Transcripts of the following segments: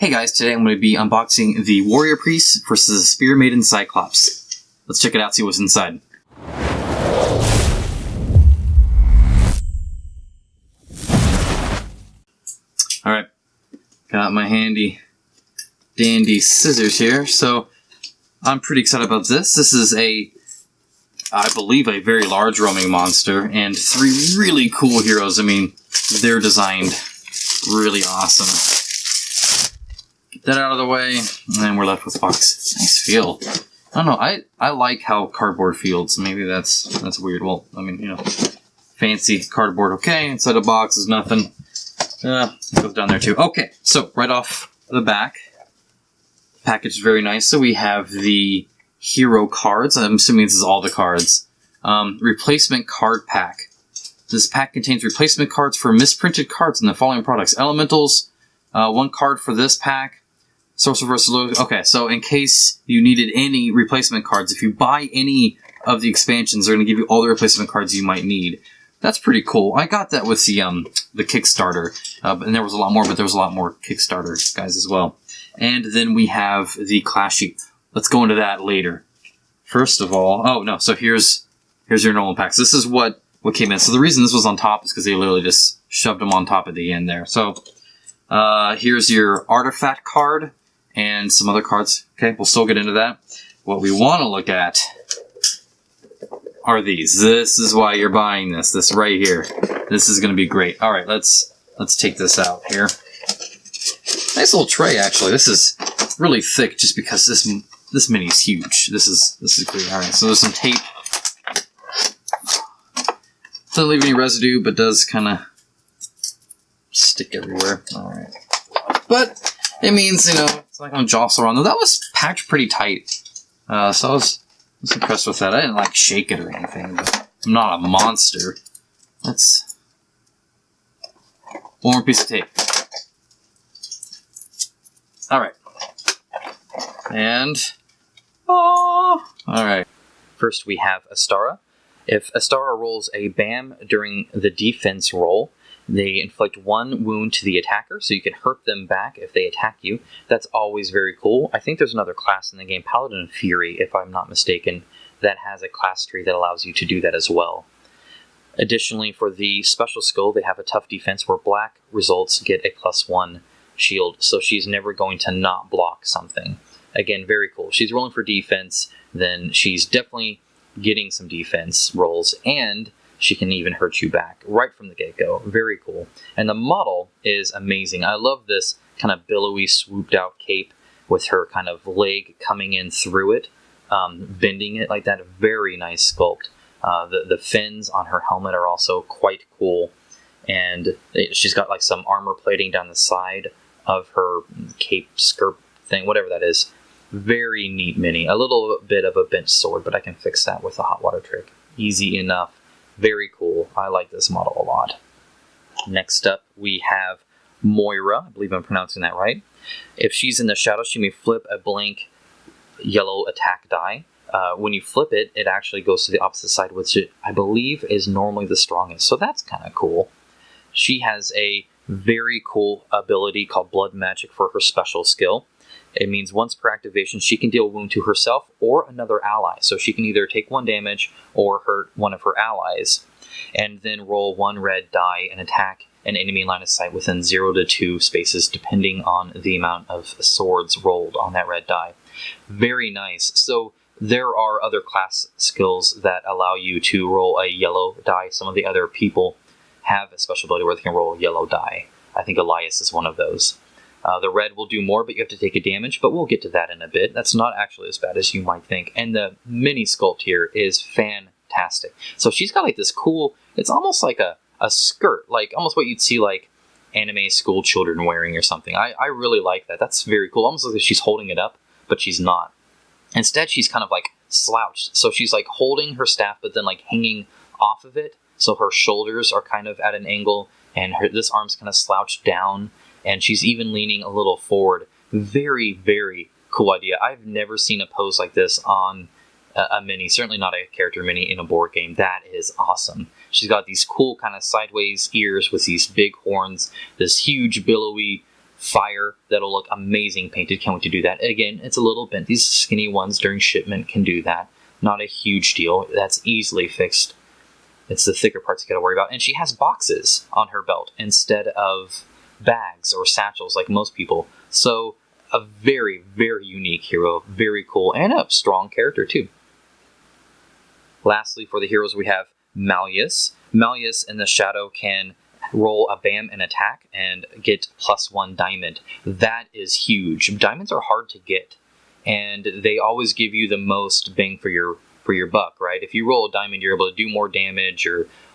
Hey guys, today I'm going to be unboxing the Warrior Priest versus the Spearmaiden Cyclops. Let's check it out, see what's inside. Alright, got my handy dandy scissors here, so I'm pretty excited about this. This is I believe a very large roaming monster, and three really cool heroes. I mean, they're designed really awesome. Get that out of the way, and then we're left with the box. Nice feel. I don't know, I like how cardboard feels. Maybe that's weird. Well, I mean, you know, fancy cardboard, okay. Inside the box is nothing. It goes down there too. Okay, so right off the back, package is very nice. So we have the hero cards. I'm assuming this is all the cards. Replacement card pack. This pack contains replacement cards for misprinted cards in the following products. Elementals, one card for this pack. Sorcerer versus... Okay, so in case you needed any replacement cards, if you buy any of the expansions, they're going to give you all the replacement cards you might need. That's pretty cool. I got that with the Kickstarter, and there was a lot more, but there was a lot more Kickstarter guys as well. And then we have the class sheet. Let's go into that later. First of all... Oh, no, so here's your normal packs. This is what came in. So the reason this was on top is because they literally just shoved them on top at the end there. So here's your artifact card and some other cards. Okay, we'll still get into that. What we want to look at are these. This is why you're buying this. This right here. This is going to be great. All right, let's take this out here. Nice little tray, actually. This is really thick just because this mini is huge. This is great. All right, so there's some tape. Doesn't leave any residue, but does kind of stick everywhere. All right, but it means, you know, it's not going to jostle around. That was packed pretty tight, so I was impressed with that. I didn't like shake it or anything, but I'm not a monster. Let's one more piece of tape. All right, and all right. First, we have Astara. If Astara rolls a BAM during the defense roll, they inflict 1 wound to the attacker, so you can hurt them back if they attack you. That's always very cool. I think there's another class in the game, Paladin of Fury, if I'm not mistaken, that has a class tree that allows you to do that as well. Additionally, for the special skill, they have a tough defense where black results get a +1 shield, so she's never going to not block something. Again, very cool. If she's rolling for defense, then she's definitely getting some defense rolls, and she can even hurt you back right from the get-go. Very cool. And the model is amazing. I love this kind of billowy, swooped-out cape with her kind of leg coming in through it, bending it like that. Very nice sculpt. The fins on her helmet are also quite cool. And she's got like some armor plating down the side of her cape, skirt thing, whatever that is. Very neat mini. A little bit of a bent sword, but I can fix that with a hot water trick. Easy enough. Very cool. I like this model a lot. Next up, we have Moira. I believe I'm pronouncing that right. If she's in the shadow, she may flip a blank yellow attack die. When you flip it, it actually goes to the opposite side, which I believe is normally the strongest. So that's kind of cool. She has a very cool ability called Blood Magic for her special skill. It means once per activation, she can deal a wound to herself or another ally. So she can either take 1 damage or hurt one of her allies, and then roll 1 red die and attack an enemy in line of sight within 0 to 2 spaces, depending on the amount of swords rolled on that red die. Very nice. So there are other class skills that allow you to roll a yellow die. Some of the other people have a special ability where they can roll a yellow die. I think Elias is one of those. The red will do more, but you have to take a damage, but we'll get to that in a bit. That's not actually as bad as you might think. And the mini sculpt here is fantastic. So she's got like this cool, it's almost like a skirt, like almost what you'd see like anime school children wearing or something. I really like that. That's very cool. Almost like she's holding it up, but she's not. Instead, she's kind of like slouched. So she's like holding her staff, but then like hanging off of it. So her shoulders are kind of at an angle, and this arm's kind of slouched down. And she's even leaning a little forward. Very, very cool idea. I've never seen a pose like this on a mini, certainly not a character mini in a board game. That is awesome. She's got these cool kind of sideways ears with these big horns, this huge billowy fire that'll look amazing painted. Can't wait to do that. Again, it's a little bent. These skinny ones during shipment can do that. Not a huge deal. That's easily fixed. It's the thicker parts you gotta worry about. And she has boxes on her belt instead of bags or satchels like most people. So a very, very unique hero. Very cool. And a strong character too. Lastly, for the heroes, we have Malleus. Malleus in the shadow can roll a BAM and attack and get +1 diamond. That is huge. Diamonds are hard to get, and they always give you the most bang for your buck, right? If you roll a diamond, you're able to do more damage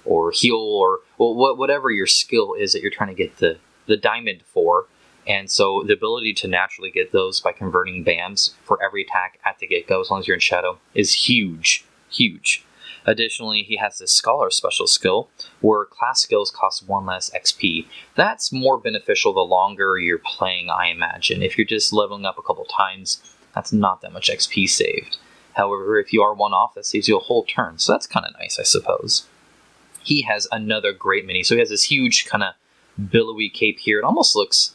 or heal or whatever your skill is that you're trying to get the diamond for. And so the ability to naturally get those by converting BAMs for every attack at the get-go, as long as you're in shadow, is huge. Huge. Additionally, he has this Scholar special skill, where class skills cost 1 less XP. That's more beneficial the longer you're playing, I imagine. If you're just leveling up a couple times, that's not that much XP saved. However, if you are one-off, that saves you a whole turn. So that's kind of nice, I suppose. He has another great mini. So he has this huge kind of billowy cape here. It almost looks,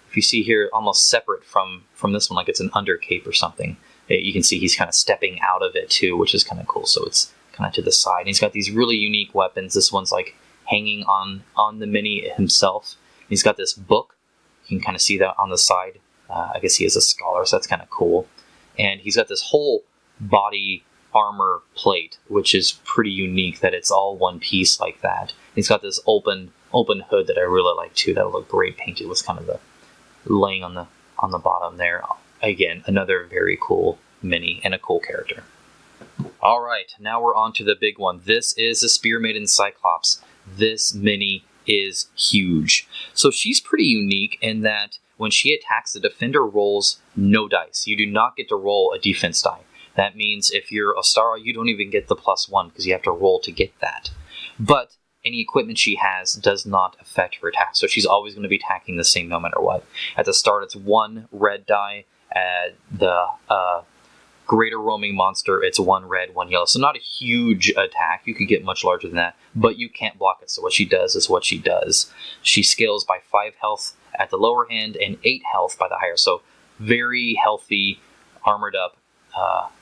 if you see here, almost separate from this one, like it's an under cape or something. You can see he's kind of stepping out of it too, which is kind of cool. So it's kind of to the side. And he's got these really unique weapons. This one's like hanging on the mini himself. He's got this book. You can kind of see that on the side. I guess he is a scholar, so that's kind of cool. And he's got this whole body armor plate, which is pretty unique that it's all one piece like that. He's got this open hood that I really like too. That'll look great painted with kind of the laying on the bottom there. Again, another very cool mini and a cool character. Alright, now we're on to the big one. This is the Spearmaiden Cyclops. This mini is huge. So she's pretty unique in that when she attacks, the defender rolls no dice. You do not get to roll a defense die. That means if you're Ostara, you don't even get the +1 because you have to roll to get that. But any equipment she has does not affect her attack. So she's always going to be attacking the same no matter what. At the start, it's 1 red die. At the greater roaming monster, it's 1 red, 1 yellow. So not a huge attack. You could get much larger than that, but you can't block it. So what she does is what she does. She scales by 5 health at the lower end and 8 health by the higher. So very healthy, armored up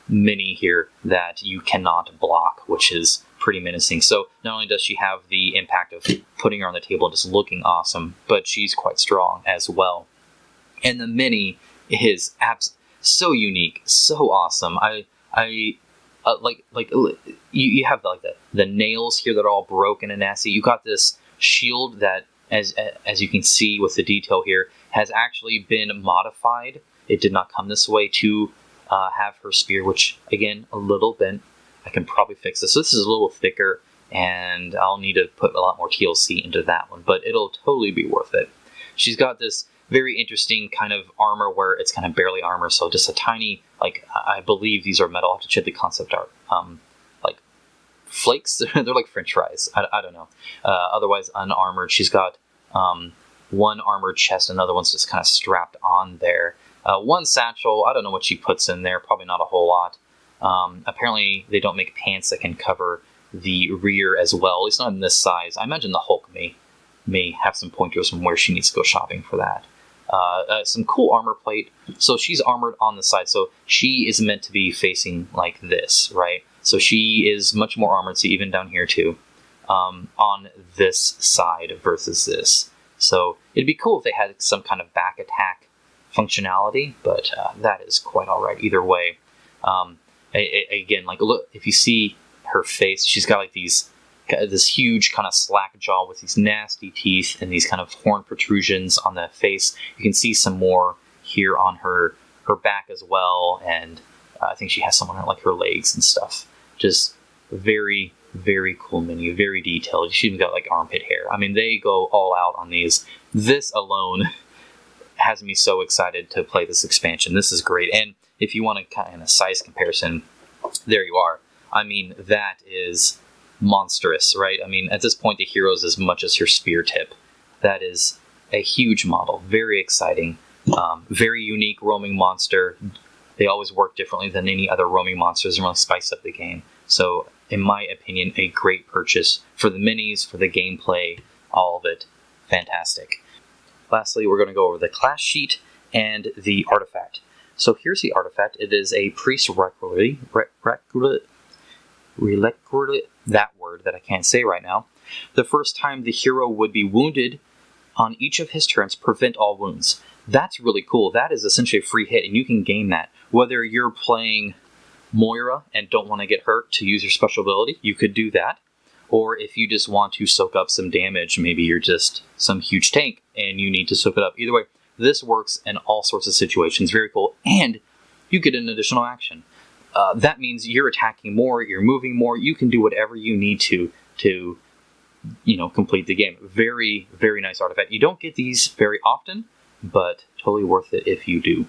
mini here that you cannot block, which is pretty menacing. So not only does she have the impact of putting her on the table and just looking awesome, but she's quite strong as well. And the mini is so unique, so awesome. You have like the nails here that are all broken and nasty. You got this shield that, as you can see with the detail here, has actually been modified. It did not come this way to have her spear, which again, a little bent. I can probably fix this. So this is a little thicker, and I'll need to put a lot more TLC into that one, but it'll totally be worth it. She's got this very interesting kind of armor where it's kind of barely armor, so just a tiny, like, I believe these are metal. I'll have to check the concept art. Like flakes, they're like french fries. I don't know. Otherwise unarmored. She's got 1 armored chest, another one's just kind of strapped on there. 1 satchel, I don't know what she puts in there, probably not a whole lot. Apparently they don't make pants that can cover the rear as well, at least not in this size. I imagine the Hulk may have some pointers from where she needs to go shopping for that. Some cool armor plate. So she's armored on the side, so she is meant to be facing like this, right? So she is much more armored, so even down here too, on this side versus this. So it'd be cool if they had some kind of back attack functionality, but that is quite alright either way. Again, like, look, if you see her face, she's got like this huge kind of slack jaw with these nasty teeth and these kind of horn protrusions on the face. You can see some more here on her back as well, and I think she has some on like her legs and stuff. Just very, very cool mini, very detailed. She even got like armpit hair. I mean, they go all out on these. This alone has me so excited to play this expansion. This is great. And if you want a kind of size comparison, there you are. I mean, that is monstrous, right? I mean, at this point, the hero's as much as her spear tip. That is a huge model. Very exciting. Very unique roaming monster. They always work differently than any other roaming monsters and really spice up the game. So, in my opinion, a great purchase for the minis, for the gameplay, all of it. Fantastic. Lastly, we're going to go over the class sheet and the artifact. So here's the artifact. It is a priest reliquary, that word that I can't say right now. The first time the hero would be wounded on each of his turns, prevent all wounds. That's really cool. That is essentially a free hit, and you can gain that. Whether you're playing Moira and don't want to get hurt to use your special ability, you could do that. Or if you just want to soak up some damage, maybe you're just some huge tank and you need to soak it up. Either way, this works in all sorts of situations. Very cool. And you get an additional action. That means you're attacking more, you're moving more. You can do whatever you need to complete the game. Very, very nice artifact. You don't get these very often, but totally worth it if you do.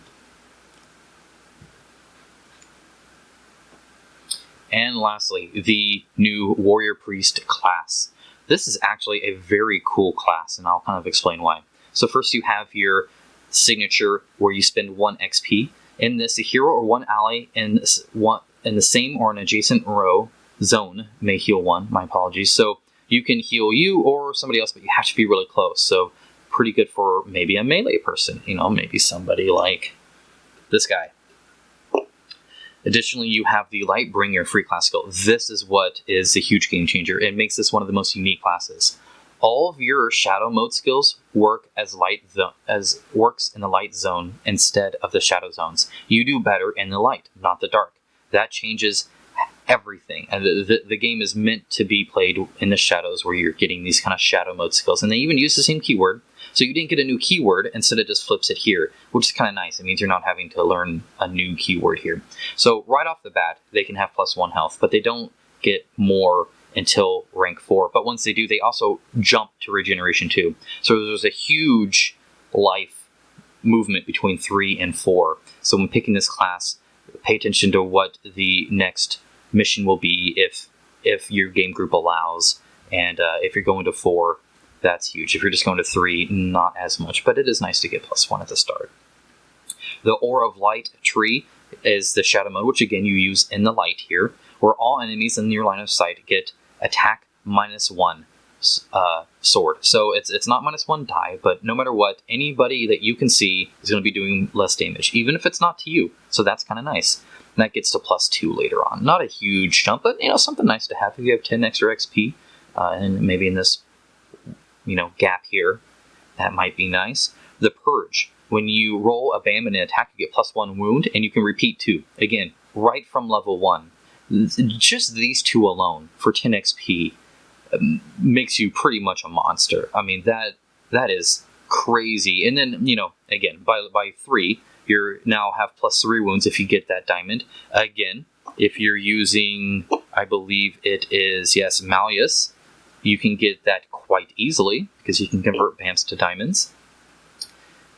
And lastly, the new Warrior Priest class. This is actually a very cool class, and I'll kind of explain why. So first you have your signature where you spend 1 XP. In this, a hero or one ally in the same or an adjacent zone may heal 1. My apologies. So you can heal you or somebody else, but you have to be really close. So pretty good for maybe a melee person. Maybe somebody like this guy. Additionally, you have the Lightbringer free class skill. This is what is a huge game changer. It makes this one of the most unique classes. All of your shadow mode skills work as works in the light zone instead of the shadow zones. You do better in the light, not the dark. That changes everything. And the game is meant to be played in the shadows where you're getting these kind of shadow mode skills. And they even use the same keyword. So you didn't get a new keyword, instead it just flips it here, which is kind of nice. It means you're not having to learn a new keyword here. So right off the bat, they can have +1 health, but they don't get more until rank 4. But once they do, they also jump to regeneration 2. So there's a huge life movement between 3 and 4. So when picking this class, pay attention to what the next mission will be if your game group allows, and if you're going to 4, that's huge. If you're just going to 3, not as much, but it is nice to get +1 at the start. The Aura of Light tree is the shadow mode, which again you use in the light here, where all enemies in your line of sight get attack -1 sword. So it's not -1 die, but no matter what, anybody that you can see is going to be doing less damage, even if it's not to you. So that's kind of nice. And that gets to +2 later on. Not a huge jump, but something nice to have if you have 10 extra XP, and maybe in this gap here, that might be nice. The Purge. When you roll a BAM and an attack, you get +1 wound, and you can repeat 2. Again, right from level 1. Just these 2 alone for 10 XP makes you pretty much a monster. I mean, that is crazy. And then, again, by 3, you now have +3 wounds if you get that diamond. Again, if you're using, I believe it is, yes, Malleus, you can get that quite easily because you can convert BAMs to diamonds.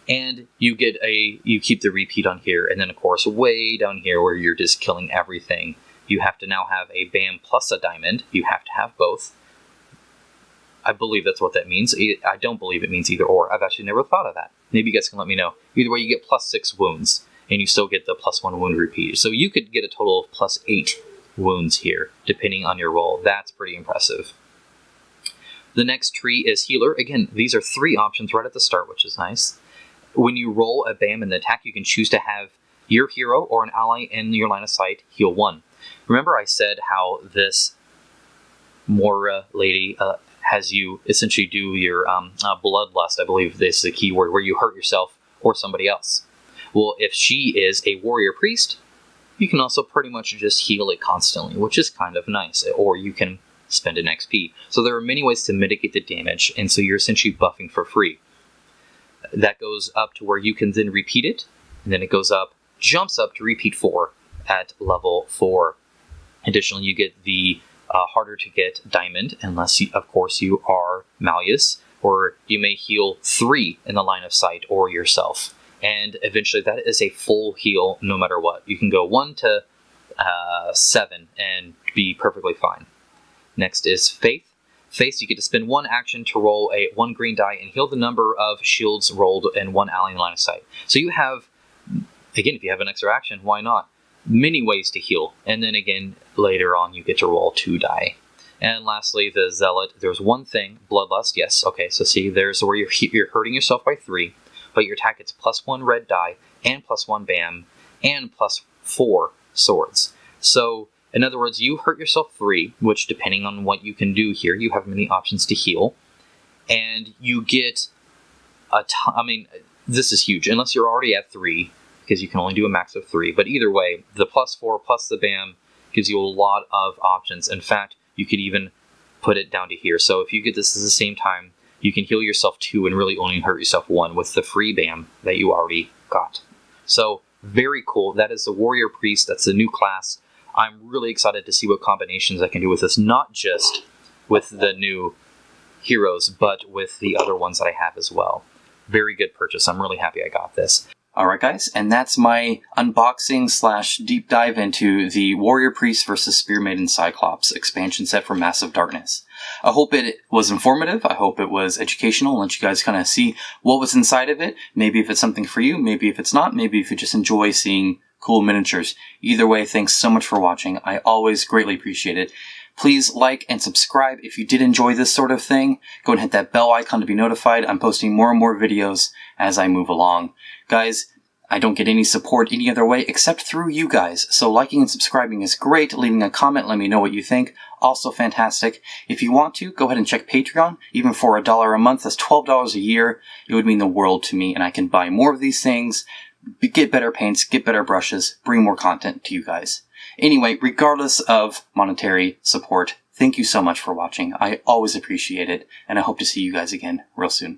And you keep the repeat on here. And then, of course, way down here where you're just killing everything, you have to now have a BAM plus a diamond. You have to have both. I believe that's what that means. I don't believe it means either or. I've actually never thought of that. Maybe you guys can let me know. Either way, you get +6 wounds, and you still get the +1 wound repeat. So you could get a total of +8 wounds here, depending on your roll. That's pretty impressive. The next tree is Healer. Again, these are 3 options right at the start, which is nice. When you roll a BAM in the attack, you can choose to have your hero or an ally in your line of sight heal 1. Remember I said how this Moira lady has you essentially do your bloodlust, I believe this is the key word, where you hurt yourself or somebody else. Well, if she is a warrior priest, you can also pretty much just heal it constantly, which is kind of nice. Or you can spend an XP. So there are many ways to mitigate the damage, and so you're essentially buffing for free. That goes up to where you can then repeat it, and then it jumps up to repeat 4 at level 4. Additionally, you get the harder to get diamond, unless, of course, you are Malleus, or you may heal 3 in the line of sight or yourself. And eventually that is a full heal no matter what. You can go 1 to 7 and be perfectly fine. Next is Faith. Faith, you get to spend 1 action to roll a 1 green die and heal the number of shields rolled and 1 ally in line of sight. So you have, again, if you have an extra action, why not? Many ways to heal. And then again, later on, you get to roll 2 die. And lastly, the Zealot. There's one thing, Bloodlust. Yes, okay, so see, there's where you're hurting yourself by 3, but your attack gets +1 red die, and +1 BAM, and +4 swords. So, in other words, you hurt yourself 3, which depending on what you can do here, you have many options to heal. And you get I mean, this is huge, unless you're already at 3, because you can only do a max of 3. But either way, the +4 plus the BAM gives you a lot of options. In fact, you could even put it down to here. So if you get this at the same time, you can heal yourself 2 and really only hurt yourself 1 with the free BAM that you already got. So, very cool. That is the Warrior Priest. That's a new class. I'm really excited to see what combinations I can do with this, not just with the new heroes, but with the other ones that I have as well. Very good purchase. I'm really happy I got this. Alright guys, and that's my unboxing / deep dive into the Warrior Priest vs. Spearmaiden Cyclops expansion set for Massive Darkness. I hope it was informative. I hope it was educational and let you guys kind of see what was inside of it. Maybe if it's something for you, maybe if it's not, maybe if you just enjoy seeing cool miniatures. Either way, thanks so much for watching. I always greatly appreciate it. Please like and subscribe if you did enjoy this sort of thing. Go and hit that bell icon to be notified. I'm posting more and more videos as I move along. Guys, I don't get any support any other way except through you guys. So liking and subscribing is great. Leaving a comment, let me know what you think. Also fantastic. If you want to, go ahead and check Patreon. Even for $1 a month, that's $12 a year. It would mean the world to me, and I can buy more of these things, get better paints, get better brushes, bring more content to you guys. Anyway, regardless of monetary support, thank you so much for watching. I always appreciate it, and I hope to see you guys again real soon.